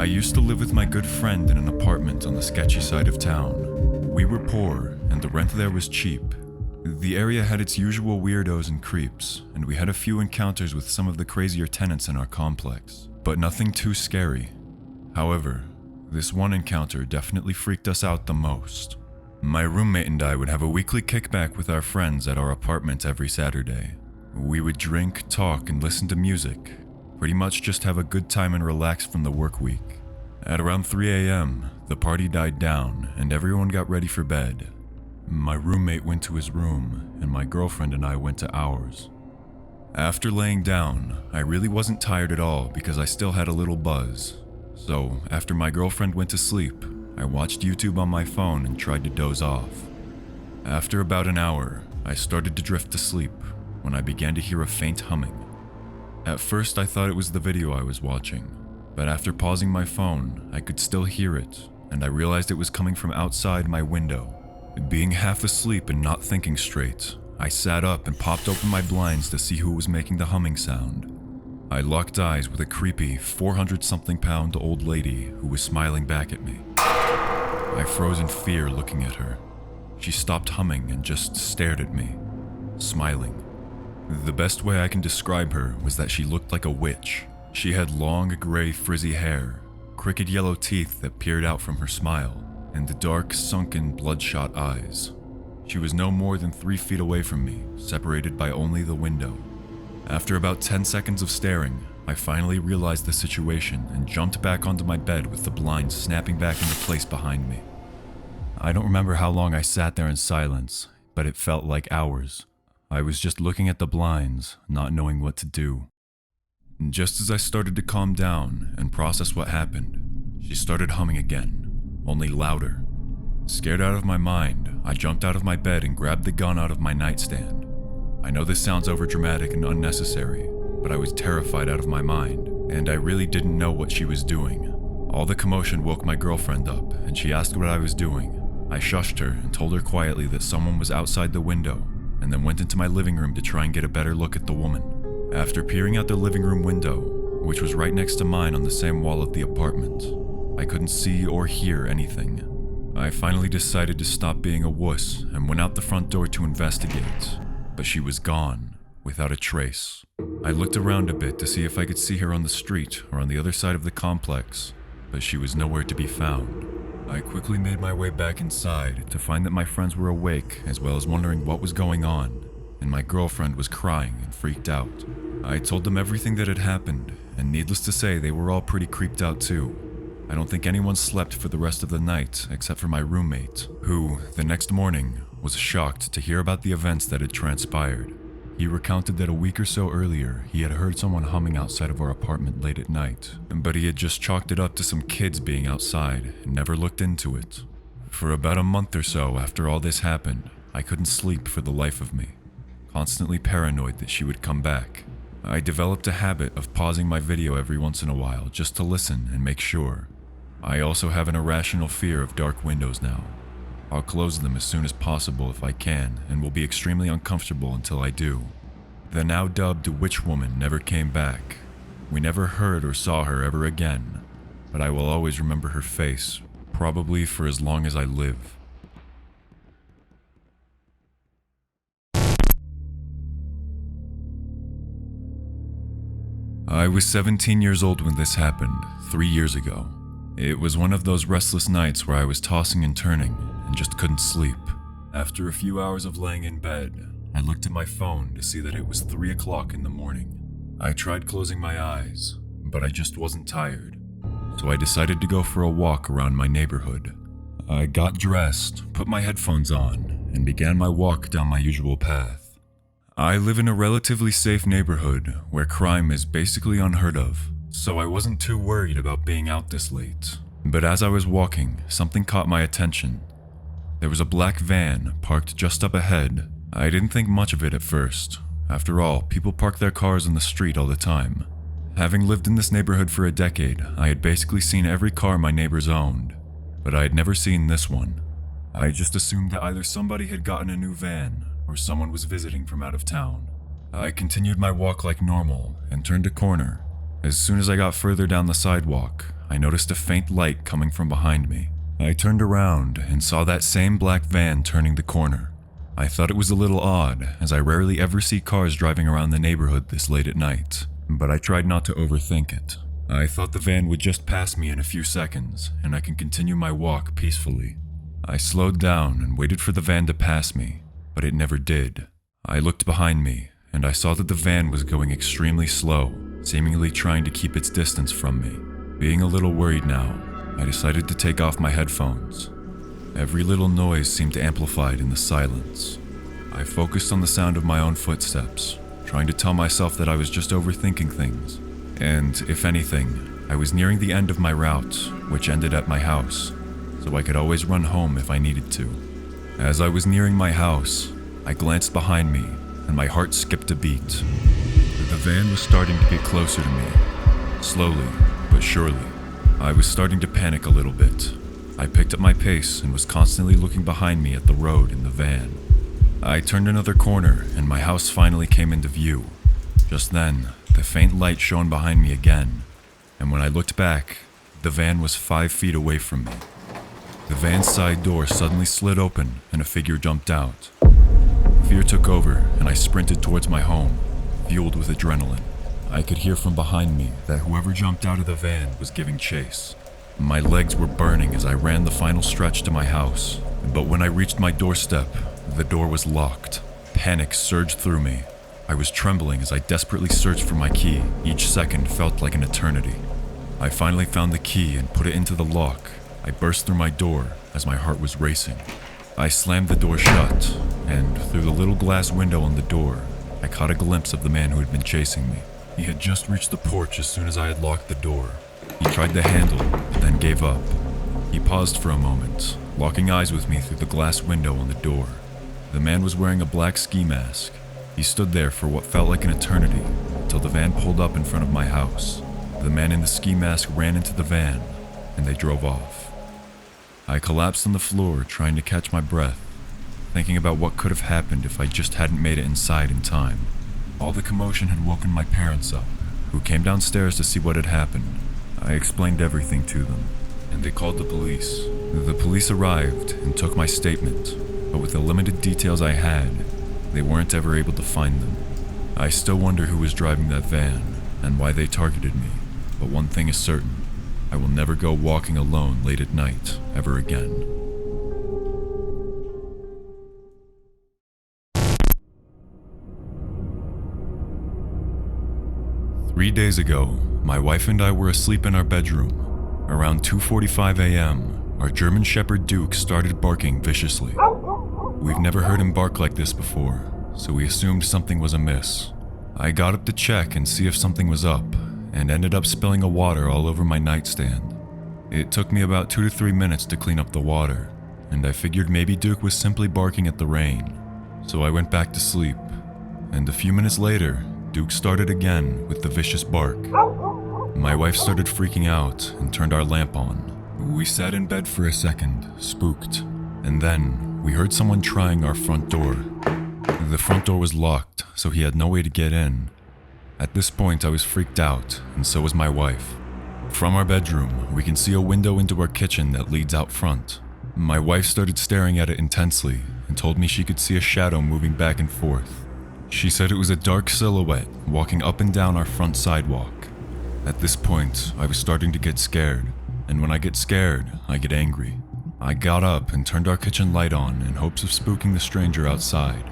I used to live with my good friend in an apartment on the sketchy side of town. We were poor, and the rent there was cheap. The area had its usual weirdos and creeps, and we had a few encounters with some of the crazier tenants in our complex, but nothing too scary. However, this one encounter definitely freaked us out the most. My roommate and I would have a weekly kickback with our friends at our apartment every Saturday. We would drink, talk, and listen to music. Pretty much just have a good time and relax from the work week. At around 3 a.m., the party died down and everyone got ready for bed. My roommate went to his room and my girlfriend and I went to ours. After laying down, I really wasn't tired at all because I still had a little buzz. So, after my girlfriend went to sleep, I watched YouTube on my phone and tried to doze off. After about an hour, I started to drift to sleep when I began to hear a faint humming. At first, I thought it was the video I was watching, but after pausing my phone, I could still hear it, and I realized it was coming from outside my window. Being half asleep and not thinking straight, I sat up and popped open my blinds to see who was making the humming sound. I locked eyes with a creepy 400-something-pound old lady who was smiling back at me. I froze in fear looking at her. She stopped humming and just stared at me, smiling. The best way I can describe her was that she looked like a witch. She had long, gray, frizzy hair, crooked yellow teeth that peered out from her smile, and dark, sunken, bloodshot eyes. She was no more than 3 feet away from me, separated by only the window. After about 10 seconds of staring, I finally realized the situation and jumped back onto my bed with the blinds snapping back into place behind me. I don't remember how long I sat there in silence, but it felt like hours. I was just looking at the blinds, not knowing what to do. Just as I started to calm down and process what happened, she started humming again, only louder. Scared out of my mind, I jumped out of my bed and grabbed the gun out of my nightstand. I know this sounds overdramatic and unnecessary, but I was terrified out of my mind, and I really didn't know what she was doing. All the commotion woke my girlfriend up, and she asked what I was doing. I shushed her and told her quietly that someone was outside the window, and then went into my living room to try and get a better look at the woman. After peering out the living room window, which was right next to mine on the same wall of the apartment, I couldn't see or hear anything. I finally decided to stop being a wuss and went out the front door to investigate, but she was gone, without a trace. I looked around a bit to see if I could see her on the street or on the other side of the complex, but she was nowhere to be found. I quickly made my way back inside to find that my friends were awake, as well as wondering what was going on, and my girlfriend was crying and freaked out. I told them everything that had happened, and needless to say, they were all pretty creeped out too. I don't think anyone slept for the rest of the night except for my roommate, who, the next morning, was shocked to hear about the events that had transpired. He recounted that a week or so earlier, he had heard someone humming outside of our apartment late at night, but he had just chalked it up to some kids being outside and never looked into it. For about a month or so after all this happened, I couldn't sleep for the life of me, constantly paranoid that she would come back. I developed a habit of pausing my video every once in a while just to listen and make sure. I also have an irrational fear of dark windows now. I'll close them as soon as possible if I can, and will be extremely uncomfortable until I do. The now dubbed witch woman never came back. We never heard or saw her ever again, but I will always remember her face, probably for as long as I live. I was 17 years old when this happened, 3 years ago. It was one of those restless nights where I was tossing and turning and just couldn't sleep. After a few hours of laying in bed, I looked at my phone to see that it was 3 o'clock in the morning. I tried closing my eyes, but I just wasn't tired, so I decided to go for a walk around my neighborhood. I got dressed, put my headphones on, and began my walk down my usual path. I live in a relatively safe neighborhood where crime is basically unheard of, so I wasn't too worried about being out this late. But as I was walking, something caught my attention. There was a black van parked just up ahead. I didn't think much of it at first. After all, people park their cars on the street all the time. Having lived in this neighborhood for a decade, I had basically seen every car my neighbors owned, but I had never seen this one. I just assumed that either somebody had gotten a new van or someone was visiting from out of town. I continued my walk like normal and turned a corner. As soon as I got further down the sidewalk, I noticed a faint light coming from behind me. I turned around and saw that same black van turning the corner. I thought it was a little odd, as I rarely ever see cars driving around the neighborhood this late at night, but I tried not to overthink it. I thought the van would just pass me in a few seconds, and I can continue my walk peacefully. I slowed down and waited for the van to pass me, but it never did. I looked behind me, and I saw that the van was going extremely slow, seemingly trying to keep its distance from me. Being a little worried now, I decided to take off my headphones. Every little noise seemed amplified in the silence. I focused on the sound of my own footsteps, trying to tell myself that I was just overthinking things. And, if anything, I was nearing the end of my route, which ended at my house, so I could always run home if I needed to. As I was nearing my house, I glanced behind me, and my heart skipped a beat. The van was starting to get closer to me, slowly but surely. I was starting to panic a little bit. I picked up my pace and was constantly looking behind me at the road in the van. I turned another corner, and my house finally came into view. Just then, the faint light shone behind me again, and when I looked back, the van was 5 feet away from me. The van's side door suddenly slid open and a figure jumped out. Fear took over and I sprinted towards my home, fueled with adrenaline. I could hear from behind me that whoever jumped out of the van was giving chase. My legs were burning as I ran the final stretch to my house, but when I reached my doorstep, the door was locked. Panic surged through me. I was trembling as I desperately searched for my key. Each second felt like an eternity. I finally found the key and put it into the lock. I burst through my door as my heart was racing. I slammed the door shut, and through the little glass window on the door, I caught a glimpse of the man who had been chasing me. He had just reached the porch as soon as I had locked the door. He tried the handle, but then gave up. He paused for a moment, locking eyes with me through the glass window on the door. The man was wearing a black ski mask. He stood there for what felt like an eternity, until the van pulled up in front of my house. The man in the ski mask ran into the van, and they drove off. I collapsed on the floor, trying to catch my breath, thinking about what could have happened if I just hadn't made it inside in time. All the commotion had woken my parents up, who came downstairs to see what had happened. I explained everything to them, and they called the police. The police arrived and took my statement, but with the limited details I had, they weren't ever able to find them. I still wonder who was driving that van and why they targeted me, but one thing is certain. I will never go walking alone late at night ever again. Three days ago, my wife and I were asleep in our bedroom. Around 2:45 a.m., our German Shepherd Duke started barking viciously. We've never heard him bark like this before, so we assumed something was amiss. I got up to check and see if something was up, and ended up spilling a water all over my nightstand. It took me about 2 to 3 minutes to clean up the water, and I figured maybe Duke was simply barking at the rain. So I went back to sleep, and a few minutes later, Duke started again with the vicious bark. My wife started freaking out and turned our lamp on. We sat in bed for a second, spooked, and then we heard someone trying our front door. The front door was locked, so he had no way to get in. At this point, I was freaked out, and so was my wife. From our bedroom, we can see a window into our kitchen that leads out front. My wife started staring at it intensely and told me she could see a shadow moving back and forth. She said it was a dark silhouette walking up and down our front sidewalk. At this point, I was starting to get scared, and when I get scared, I get angry. I got up and turned our kitchen light on in hopes of spooking the stranger outside.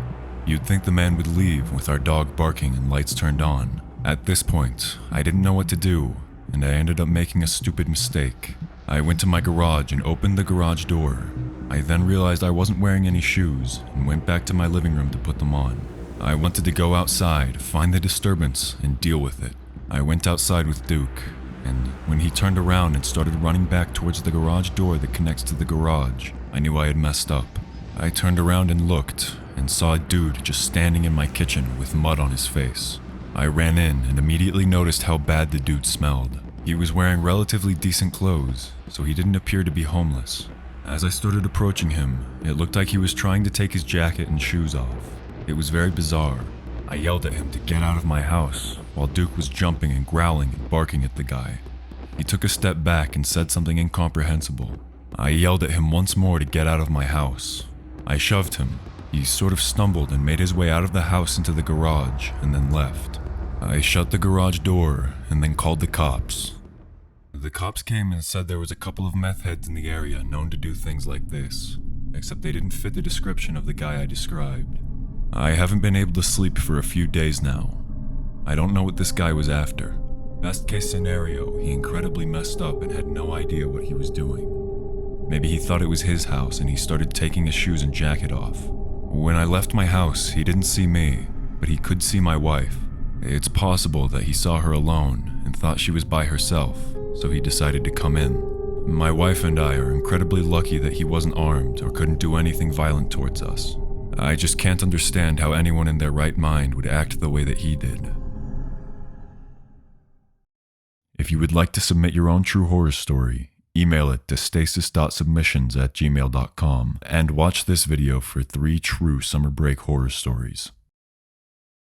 You'd think the man would leave with our dog barking and lights turned on. At this point, I didn't know what to do, and I ended up making a stupid mistake. I went to my garage and opened the garage door. I then realized I wasn't wearing any shoes and went back to my living room to put them on. I wanted to go outside, find the disturbance, and deal with it. I went outside with Duke, and when he turned around and started running back towards the garage door that connects to the garage, I knew I had messed up. I turned around and looked, and saw a dude just standing in my kitchen with mud on his face. I ran in and immediately noticed how bad the dude smelled. He was wearing relatively decent clothes, so he didn't appear to be homeless. As I started approaching him, it looked like he was trying to take his jacket and shoes off. It was very bizarre. I yelled at him to get out of my house, while Duke was jumping and growling and barking at the guy. He took a step back and said something incomprehensible. I yelled at him once more to get out of my house. I shoved him. He sort of stumbled and made his way out of the house into the garage and then left. I shut the garage door and then called the cops. The cops came and said there was a couple of meth heads in the area known to do things like this, except they didn't fit the description of the guy I described. I haven't been able to sleep for a few days now. I don't know what this guy was after. Best case scenario, he incredibly messed up and had no idea what he was doing. Maybe he thought it was his house and he started taking his shoes and jacket off. When I left my house, he didn't see me, but he could see my wife. It's possible that he saw her alone and thought she was by herself, so he decided to come in. My wife and I are incredibly lucky that he wasn't armed or couldn't do anything violent towards us. I just can't understand how anyone in their right mind would act the way that he did. If you would like to submit your own true horror story, email it to stasis.submissions@gmail.com and watch this video for 3 true summer break horror stories.